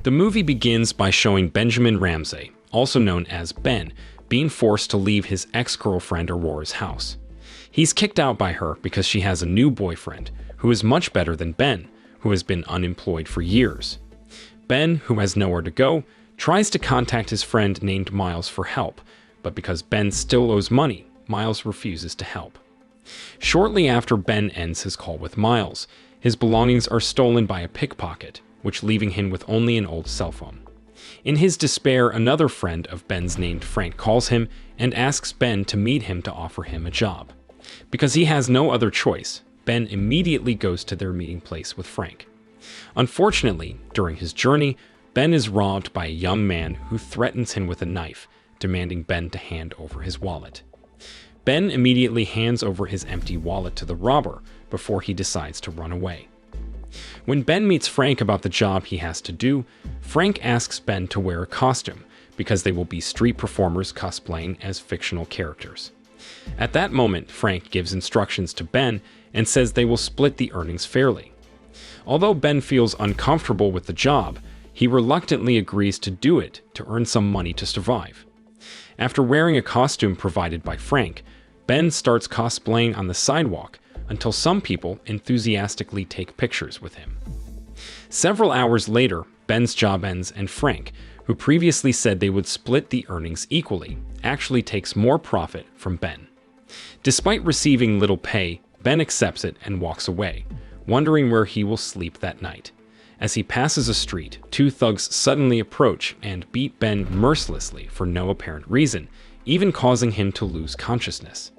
The movie begins by showing Benjamin Ramsey, also known as Ben, being forced to leave his ex-girlfriend Aurora's house. He's kicked out by her because she has a new boyfriend, who is much better than Ben, who has been unemployed for years. Ben, who has nowhere to go, tries to contact his friend named Miles for help, but because Ben still owes money, Miles refuses to help. Shortly after Ben ends his call with Miles, his belongings are stolen by a pickpocket, which leaving him with only an old cell phone. In his despair, another friend of Ben's named Frank calls him and asks Ben to meet him to offer him a job. Because he has no other choice, Ben immediately goes to their meeting place with Frank. Unfortunately, during his journey, Ben is robbed by a young man who threatens him with a knife, demanding Ben to hand over his wallet. Ben immediately hands over his empty wallet to the robber before he decides to run away. When Ben meets Frank about the job he has to do, Frank asks Ben to wear a costume because they will be street performers cosplaying as fictional characters. At that moment, Frank gives instructions to Ben and says they will split the earnings fairly. Although Ben feels uncomfortable with the job, he reluctantly agrees to do it to earn some money to survive. After wearing a costume provided by Frank, Ben starts cosplaying on the sidewalk until some people enthusiastically take pictures with him. Several hours later, Ben's job ends and Frank, who previously said they would split the earnings equally, actually takes more profit from Ben. Despite receiving little pay, Ben accepts it and walks away, wondering where he will sleep that night. As he passes a street, two thugs suddenly approach and beat Ben mercilessly for no apparent reason, even causing him to lose consciousness.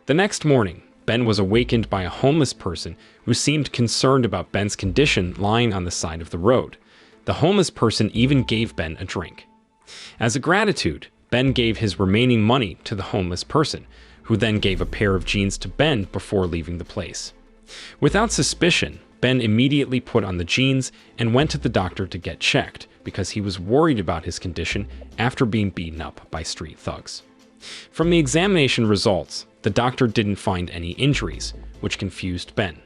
The next morning, Ben was awakened by a homeless person who seemed concerned about Ben's condition lying on the side of the road. The homeless person even gave Ben a drink. As a gratitude, Ben gave his remaining money to the homeless person, who then gave a pair of jeans to Ben before leaving the place. Without suspicion, Ben immediately put on the jeans and went to the doctor to get checked because he was worried about his condition after being beaten up by street thugs. From the examination results, the doctor didn't find any injuries, which confused Ben.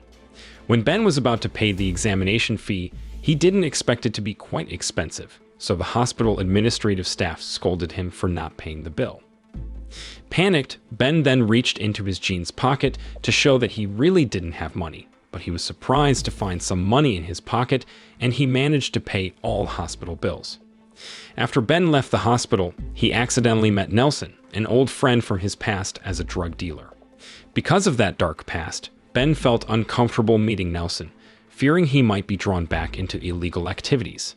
When Ben was about to pay the examination fee, he didn't expect it to be quite expensive, so the hospital administrative staff scolded him for not paying the bill. Panicked, Ben then reached into his jeans pocket to show that he really didn't have money, but he was surprised to find some money in his pocket, and he managed to pay all hospital bills. After Ben left the hospital, he accidentally met Nelson, an old friend from his past as a drug dealer. Because of that dark past, Ben felt uncomfortable meeting Nelson, fearing he might be drawn back into illegal activities.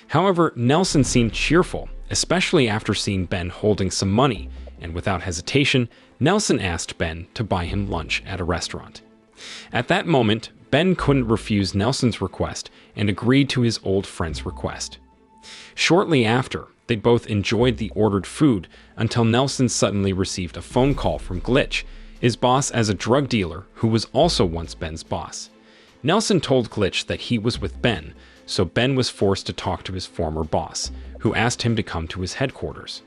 However, Nelson seemed cheerful, especially after seeing Ben holding some money, and without hesitation, Nelson asked Ben to buy him lunch at a restaurant. At that moment, Ben couldn't refuse Nelson's request and agreed to his old friend's request. Shortly after, they both enjoyed the ordered food until Nelson suddenly received a phone call from Glitch, his boss as a drug dealer who was also once Ben's boss. Nelson told Glitch that he was with Ben, so Ben was forced to talk to his former boss, who asked him to come to his headquarters.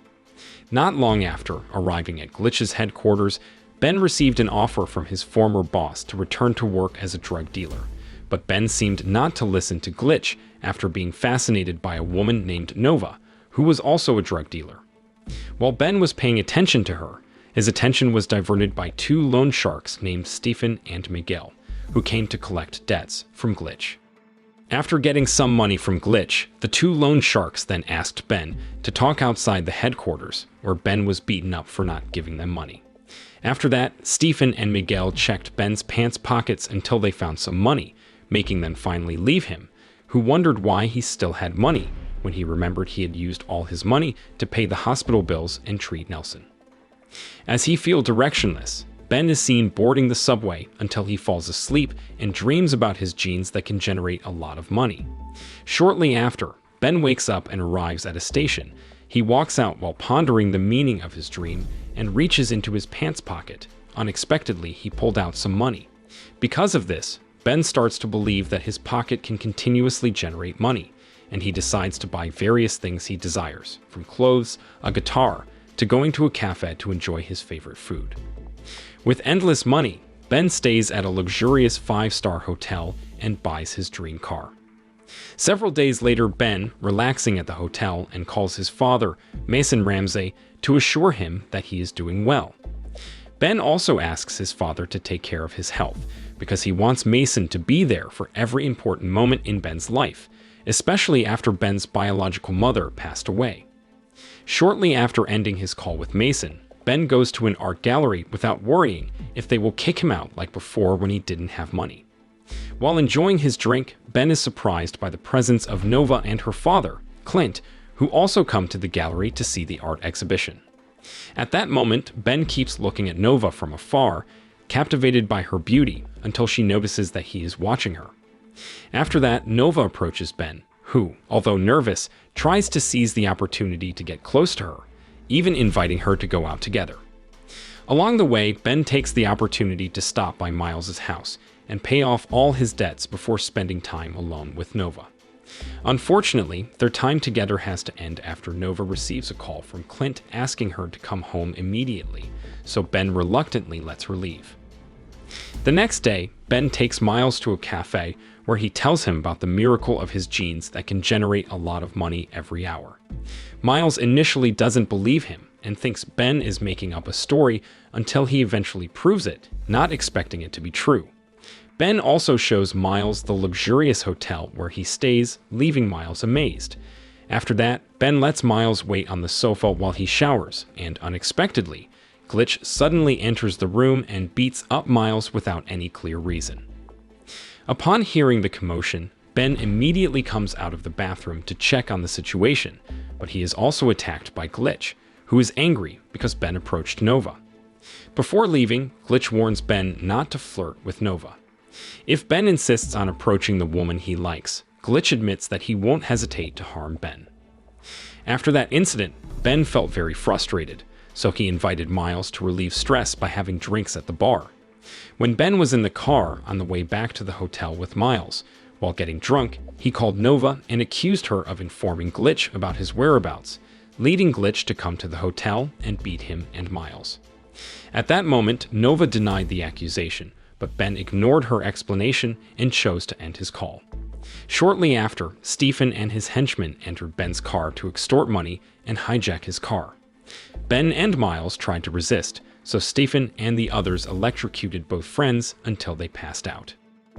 Not long after arriving at Glitch's headquarters, Ben received an offer from his former boss to return to work as a drug dealer, but Ben seemed not to listen to Glitch after being fascinated by a woman named Nova, who was also a drug dealer. While Ben was paying attention to her, his attention was diverted by two loan sharks named Stephen and Miguel, who came to collect debts from Glitch. After getting some money from Glitch, the two loan sharks then asked Ben to talk outside the headquarters, where Ben was beaten up for not giving them money. After that, Stephen and Miguel checked Ben's pants pockets until they found some money, making them finally leave him, who wondered why he still had money when he remembered he had used all his money to pay the hospital bills and treat Nelson. As he feels directionless, Ben is seen boarding the subway until he falls asleep and dreams about his jeans that can generate a lot of money. Shortly after, Ben wakes up and arrives at a station. He walks out while pondering the meaning of his dream and reaches into his pants pocket. Unexpectedly, he pulled out some money. Because of this, Ben starts to believe that his pocket can continuously generate money, and he decides to buy various things he desires, from clothes, a guitar, to going to a cafe to enjoy his favorite food. With endless money, Ben stays at a luxurious 5-star hotel and buys his dream car. Several days later, Ben, relaxing at the hotel, and calls his father, Mason Ramsey, to assure him that he is doing well. Ben also asks his father to take care of his health, because he wants Mason to be there for every important moment in Ben's life, especially after Ben's biological mother passed away. Shortly after ending his call with Mason, Ben goes to an art gallery without worrying if they will kick him out like before when he didn't have money. While enjoying his drink, Ben is surprised by the presence of Nova and her father, Clint, who also come to the gallery to see the art exhibition. At that moment, Ben keeps looking at Nova from afar, captivated by her beauty, until she notices that he is watching her. After that, Nova approaches Ben, who, although nervous, tries to seize the opportunity to get close to her, even inviting her to go out together. Along the way, Ben takes the opportunity to stop by Miles's house and pay off all his debts before spending time alone with Nova. Unfortunately, their time together has to end after Nova receives a call from Clint asking her to come home immediately, so Ben reluctantly lets her leave. The next day, Ben takes Miles to a cafe where he tells him about the miracle of his genes that can generate a lot of money every hour. Miles initially doesn't believe him and thinks Ben is making up a story until he eventually proves it, not expecting it to be true. Ben also shows Miles the luxurious hotel where he stays, leaving Miles amazed. After that, Ben lets Miles wait on the sofa while he showers, and unexpectedly, Glitch suddenly enters the room and beats up Miles without any clear reason. Upon hearing the commotion, Ben immediately comes out of the bathroom to check on the situation, but he is also attacked by Glitch, who is angry because Ben approached Nova. Before leaving, Glitch warns Ben not to flirt with Nova. If Ben insists on approaching the woman he likes, Glitch admits that he won't hesitate to harm Ben. After that incident, Ben felt very frustrated, so he invited Miles to relieve stress by having drinks at the bar. When Ben was in the car on the way back to the hotel with Miles, while getting drunk, he called Nova and accused her of informing Glitch about his whereabouts, leading Glitch to come to the hotel and beat him and Miles. At that moment, Nova denied the accusation, but Ben ignored her explanation and chose to end his call. Shortly after, Stephen and his henchmen entered Ben's car to extort money and hijack his car. Ben and Miles tried to resist, so Stephen and the others electrocuted both friends until they passed out.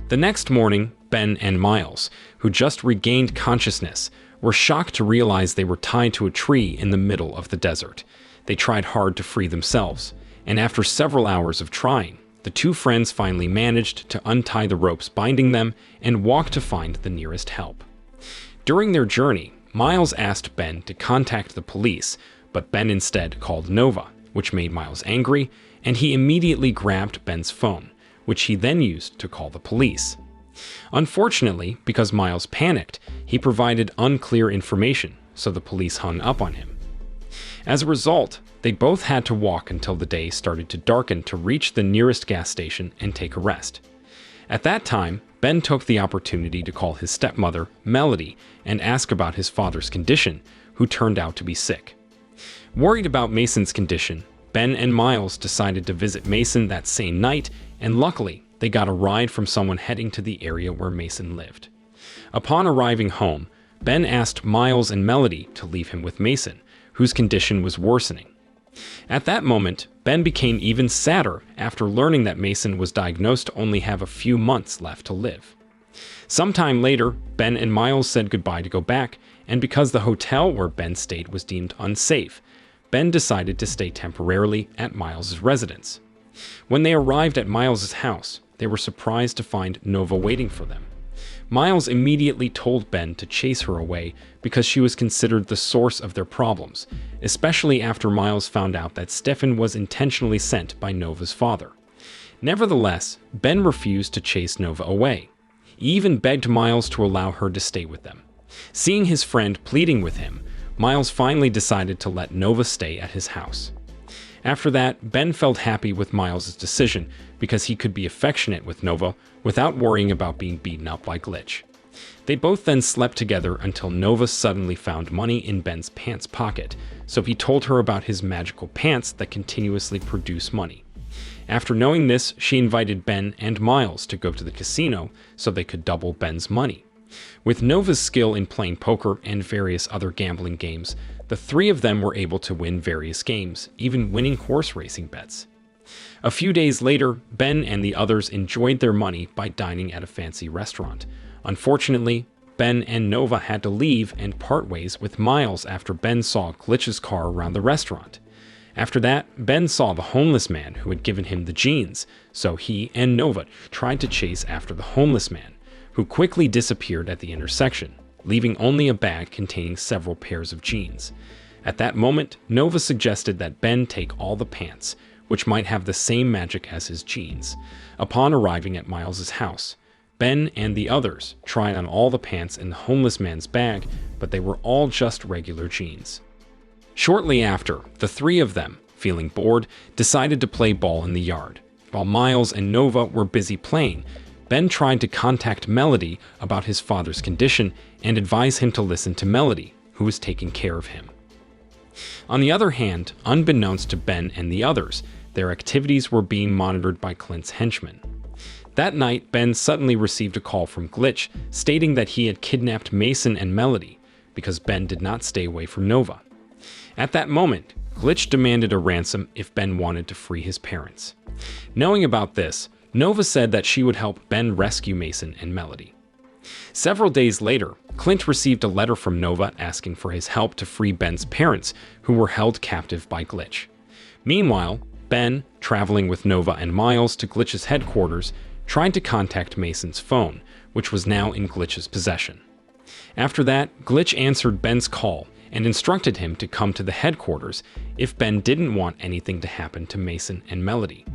The next morning, Ben and Miles, who just regained consciousness, were shocked to realize they were tied to a tree in the middle of the desert. They tried hard to free themselves, and after several hours of trying, the two friends finally managed to untie the ropes binding them and walk to find the nearest help. During their journey, Miles asked Ben to contact the police, but Ben instead called Nova, which made Miles angry, and he immediately grabbed Ben's phone, which he then used to call the police. Unfortunately, because Miles panicked, he provided unclear information, so the police hung up on him. As a result, they both had to walk until the day started to darken to reach the nearest gas station and take a rest. At that time, Ben took the opportunity to call his stepmother, Melody, and ask about his father's condition, who turned out to be sick. Worried about Mason's condition, Ben and Miles decided to visit Mason that same night, and luckily, they got a ride from someone heading to the area where Mason lived. Upon arriving home, Ben asked Miles and Melody to leave him with Mason, whose condition was worsening. At that moment, Ben became even sadder after learning that Mason was diagnosed to only have a few months left to live. Sometime later, Ben and Miles said goodbye to go back, and because the hotel where Ben stayed was deemed unsafe, Ben decided to stay temporarily at Miles's residence. When they arrived at Miles's house, they were surprised to find Nova waiting for them. Miles immediately told Ben to chase her away because she was considered the source of their problems, especially after Miles found out that Stefan was intentionally sent by Nova's father. Nevertheless, Ben refused to chase Nova away. He even begged Miles to allow her to stay with them. Seeing his friend pleading with him, Miles finally decided to let Nova stay at his house. After that, Ben felt happy with Miles' decision because he could be affectionate with Nova without worrying about being beaten up by Glitch. They both then slept together until Nova suddenly found money in Ben's pants pocket, so he told her about his magical pants that continuously produce money. After knowing this, she invited Ben and Miles to go to the casino so they could double Ben's money. With Nova's skill in playing poker and various other gambling games, the three of them were able to win various games, even winning horse racing bets. A few days later, Ben and the others enjoyed their money by dining at a fancy restaurant. Unfortunately, Ben and Nova had to leave and part ways with Miles after Ben saw Glitch's car around the restaurant. After that, Ben saw the homeless man who had given him the jeans, so he and Nova tried to chase after the homeless man, who quickly disappeared at the intersection, leaving only a bag containing several pairs of jeans. At that moment, Nova suggested that Ben take all the pants, which might have the same magic as his jeans. Upon arriving at Miles's house, Ben and the others tried on all the pants in the homeless man's bag, but they were all just regular jeans. Shortly after, the three of them, feeling bored, decided to play ball in the yard. While Miles and Nova were busy playing, Ben tried to contact Melody about his father's condition and advise him to listen to Melody, who was taking care of him. On the other hand, unbeknownst to Ben and the others, their activities were being monitored by Clint's henchmen. That night, Ben suddenly received a call from Glitch stating that he had kidnapped Mason and Melody because Ben did not stay away from Nova. At that moment, Glitch demanded a ransom if Ben wanted to free his parents. Knowing about this, Nova said that she would help Ben rescue Mason and Melody. Several days later, Clint received a letter from Nova asking for his help to free Ben's parents, who were held captive by Glitch. Meanwhile, Ben, traveling with Nova and Miles to Glitch's headquarters, tried to contact Mason's phone, which was now in Glitch's possession. After that, Glitch answered Ben's call and instructed him to come to the headquarters if Ben didn't want anything to happen to Mason and Melody.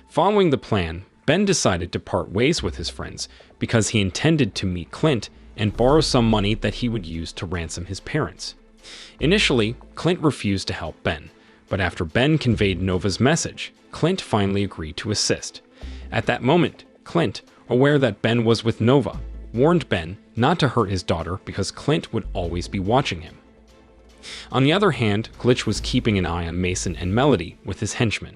Following the plan, Ben decided to part ways with his friends because he intended to meet Clint and borrow some money that he would use to ransom his parents. Initially, Clint refused to help Ben, but after Ben conveyed Nova's message, Clint finally agreed to assist. At that moment, Clint, aware that Ben was with Nova, warned Ben not to hurt his daughter because Clint would always be watching him. On the other hand, Glitch was keeping an eye on Mason and Melody with his henchmen.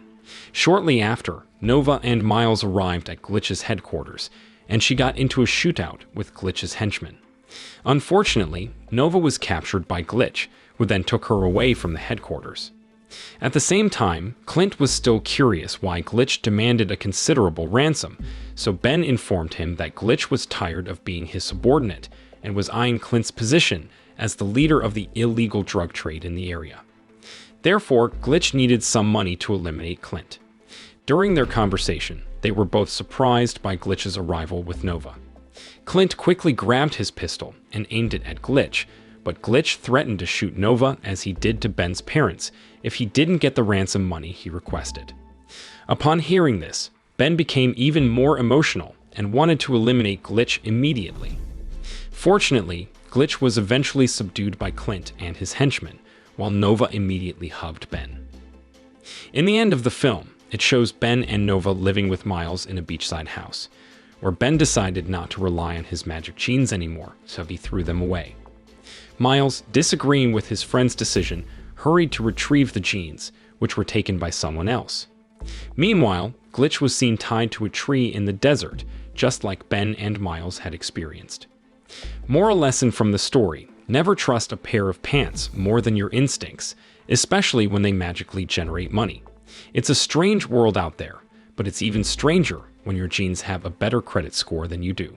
Shortly after, Nova and Miles arrived at Glitch's headquarters, and she got into a shootout with Glitch's henchmen. Unfortunately, Nova was captured by Glitch, who then took her away from the headquarters. At the same time, Clint was still curious why Glitch demanded a considerable ransom, so Ben informed him that Glitch was tired of being his subordinate and was eyeing Clint's position as the leader of the illegal drug trade in the area. Therefore, Glitch needed some money to eliminate Clint. During their conversation, they were both surprised by Glitch's arrival with Nova. Clint quickly grabbed his pistol and aimed it at Glitch, but Glitch threatened to shoot Nova as he did to Ben's parents if he didn't get the ransom money he requested. Upon hearing this, Ben became even more emotional and wanted to eliminate Glitch immediately. Fortunately, Glitch was eventually subdued by Clint and his henchmen, while Nova immediately hugged Ben. In the end of the film, it shows Ben and Nova living with Miles in a beachside house, where Ben decided not to rely on his magic jeans anymore, so he threw them away. Miles, disagreeing with his friend's decision, hurried to retrieve the jeans, which were taken by someone else. Meanwhile, Glitch was seen tied to a tree in the desert, just like Ben and Miles had experienced. Moral lesson from the story: never trust a pair of pants more than your instincts, especially when they magically generate money. It's a strange world out there, but it's even stranger when your jeans have a better credit score than you do.